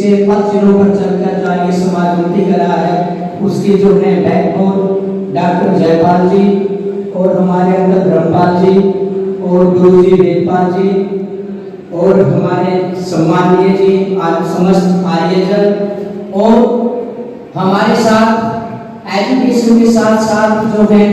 से पक्षियों पर चलकर जो आगे समाज उन्नति करा है, उसके जो है बैकबोन डॉक्टर जयपाल जी और हमारे अंदर धर्मपाल जी और गुरु जी वेदपाल जी और हमारे सम्मानीय जी आज समस्त आर्यजन और हमारे साथ एजुकेशन के साथ साथ जो है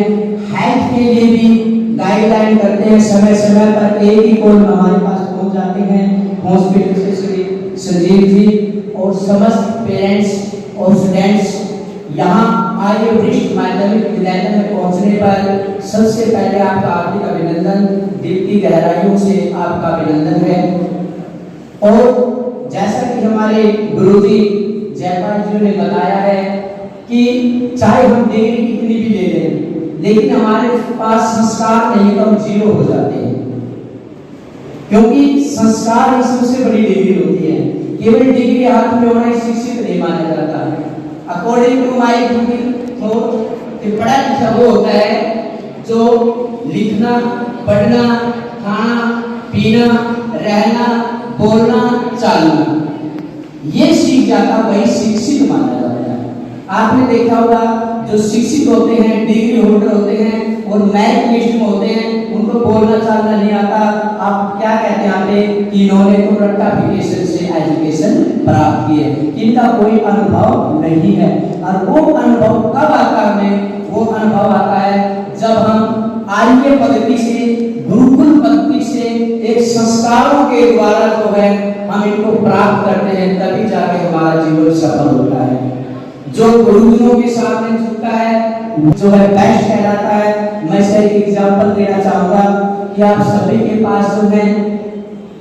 हेल्थ के लिए भी गाइडलाइन करते हैं। समय समय पर एक ही कॉल हमारे पास पहुंच जाते हैं हॉस्पिटल से श्री संजीव जी और समस्त पेरेंट्स और स्टूडेंट्स यहाँ आर्य वरिष्ठ माध्यमिक विद्यालय में पहुंचने पर सबसे पहले आपका हार्दिक अभिनंदन, दिल की गहराइयों से आपका अभिनंदन है। और जैसा कि हमारे गुरुजी जयपाल जी ने बताया है कि चाहे हम डिग्री कितनी भी ले लें, लेकिन हमारे पास संस्कार नहीं तो हम जीरो हो जाते हैं, क्योंकि संस्कार ही सबसे बड़ी डिग्री होती है। केवल डिग्री हाथ में होना ही शिक्षित नहीं माना जाता है। अकॉर्डिंग टू माय थॉट, पढ़ा लिखा वो होता है जो लिखना, पढ़ना, खाना, पीना, रहना, बोलना, चालना ये सीख जाता, वही शिक्षित माना जाता है। आपने देखा होगा जो शिक्षित होते हैं, डिग्री होल्डर होते हैं और मेरिट लिस्ट में होते हैं, उनको बोलना चालना नहीं आता। आप क्या कहते हैं यहाँ पे कि इन्होंने तो रट्टाफिकेशन से एजुकेशन प्राप्त की है, इनका कोई अनुभव नहीं है। और वो अनुभव कब आता है? वो अनुभव आता है जब हम आर्य पद्धति से, गुरुकुल पद्धति से एक संस्कारों के द्वारा जो है हम इनको प्राप्त करते हैं, तभी जाके हमारा जीवन सफल होता है। जो गुरुजनों के सामने झुकता है जो है बेस्ट कहलाता है। मैं इसका एक एग्जांपल देना चाहूंगा कि आप सभी के पास जो है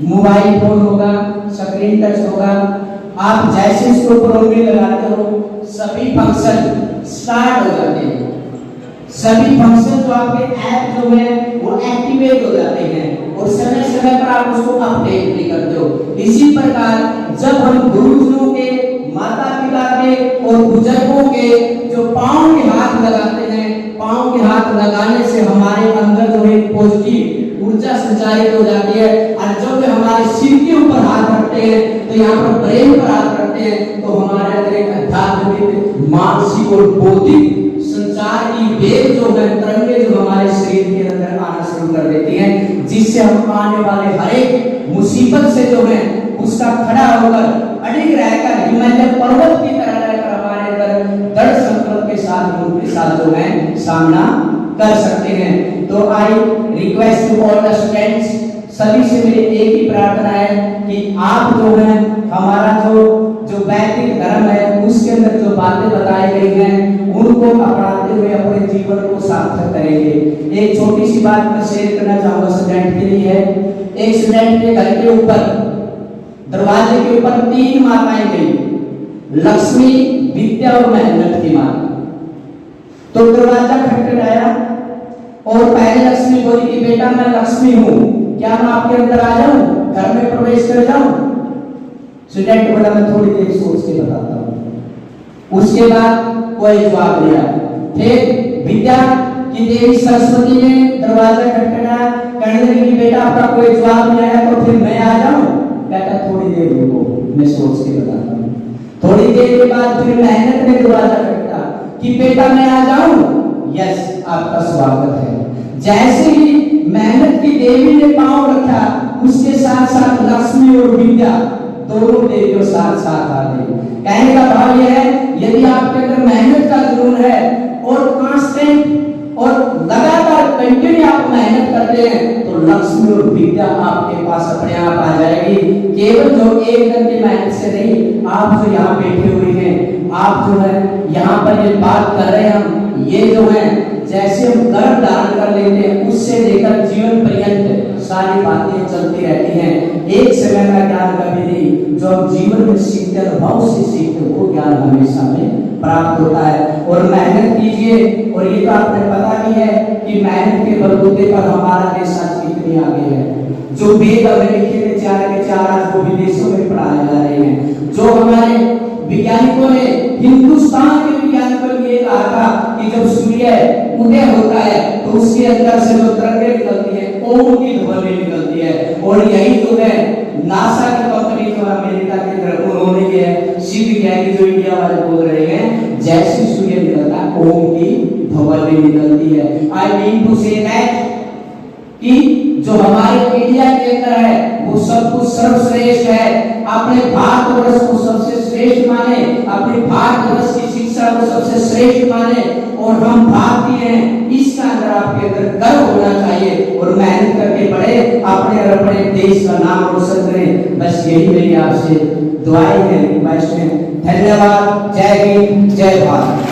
मोबाइल फोन होगा, स्क्रीन टच होगा, आप जैसे इसको ऊपर उंगली लगाते हो सभी फंक्शन स्टार्ट हो जाते हैं, सभी फंक्शन जो आपके ऐप जो है वो एक्टिवेट हो जाते हैं और समय समय पर आप उसको अपडेट भी करते हो। इसी प्रकार जब हम गुरुजनों के, माता पिता के और बुजुर्गों के जो पांव के हाथ लगाते हैं, पांव के हाथ लगाने से हमारे अंदर जो है पॉजिटिव ऊर्जा संचारित हो जाती है। और जब वे हमारे सिर के ऊपर हाथ रखते हैं तो यहाँ पर ब्रेन पर हाथ रखते हैं तो हमारे अंदर एक आध्यात्मिक, मानसिक और बौद्धिक संचार की वेव जो है, तरंगे जो हमारे शरीर के अंदर आना शुरू कर देती हैं, जिससे हम आने वाले हर एक मुसीबत से जो है उसका खड़ा होकर अडिग रहकर हिमालय पर्वत की तरह रहकर हमारे अंदर दृढ़ संकल्प के साथ उनके साथ जो है सामना कर सकते हैं। तो I request to all the students, सभी से मेरी एक ही प्रार्थना है कि आप जो है हमारा जो वैदिक धर्म है उसके अंदर जो बातें बताई गई हैं उनको अपनाते हुए अपने जीवन को सार्थक करेंगे। एक छोटी सी बात मैं शेयर करना चाहूंगा स्टूडेंट के लिए है। एक स्टूडेंट के घर के ऊपर दरवाजे के ऊपर 3 माताएं गई, लक्ष्मी, विद्या और मेहनत की माता। तो दरवाजा खटखटाया और पहले लक्ष्मी बोली कि बेटा मैं लक्ष्मी हूँ, क्या मैं आपके अंदर आ जाऊं, घर में प्रवेश कर जाऊं? स्टूडेंट बोला मैं थोड़ी देर सोच के बताता हूँ। उसके बाद कोई जवाब नहीं आया। फिर विद्या की देवी सरस्वती ने दरवाजा खटखटाया, कहने लगी कि बेटा आपका कोई जवाब नहीं आया तो फिर मैं आ जाऊं? कहता थोड़ी देर रुको, मैं सोच के बताता हूँ। थोड़ी देर के बाद फिर मेहनत ने दरवाजा खटखटाया कि बेटा मैं आ जाऊं? यस, आपका स्वागत है। जैसे ही मेहनत की देवी ने पांव रखा, उसके साथ साथ लक्ष्मी और विद्या दोनों देवियों साथ साथ आ गई। कहने का भाव यह है, यदि आपके अंदर मेहनत का जुनून है और कांस्टेंट और लगातार कंटिन्यू आप मेहनत करते हैं तो लक्ष्मी और विद्या आपके पास अपने आप आ जाएगी। केवल जो एक दिन की मेहनत से नहीं, आप जो यहाँ बैठे हुए हैं, आप जो है यहाँ पर ये बात कर रहे हैं, हम ये जो है जैसे हम गर्भ धारण कर लेते हैं उससे लेकर जीवन पर्यंत सारी बातें चलती रहती हैं। एक समय का ज्ञान कभी नहीं, जो हम जीवन में सीखते हैं, भाव से सीखते हैं, वो ज्ञान हमेशा में प्राप्त होता है। और मेहनत कीजिए, और ये तो आपने पता भी है कि मेहनत के बलबूते पर हमारा देश आज कितनी आगे है। जो वेद हमें लिखे थे 4 के 4 आज वो विदेशों में पढ़ाए जा रहे हैं। जो हमारे वैज्ञानिकों ने, हिंदुस्तान के वैज्ञानिकों ने ये कहा था कि जब सूर्य उदय होता है तो उसके अंदर से जो तरंगें निकलती है, ओम की ध्वनि निकलती है। और यही जो है नासा की कंपनी जो अमेरिका के उन्होंने ये जो इंडिया वाले बोल रहे हैं, जैसे सूर्य निकलता है ओम की ध्वनि निकलती है। I mean to say that कि जो हमारे इंडिया के अंदर है वो सब कुछ सर्वश्रेष्ठ है। अपने भारतवर्ष को सबसे श्रेष्ठ माने, अपने भारतवर्ष की शिक्षा को सबसे श्रेष्ठ माने और हम भारतीय हैं, इसका अंदर आपके अंदर गर्व होना चाहिए और मेहनत करके पढ़े, अपने और अपने देश का नाम रोशन करें। बस यही मेरी आपसे दुआएं हैं, रिक्वेस्ट है। धन्यवाद। जय हिंद, जय भारत।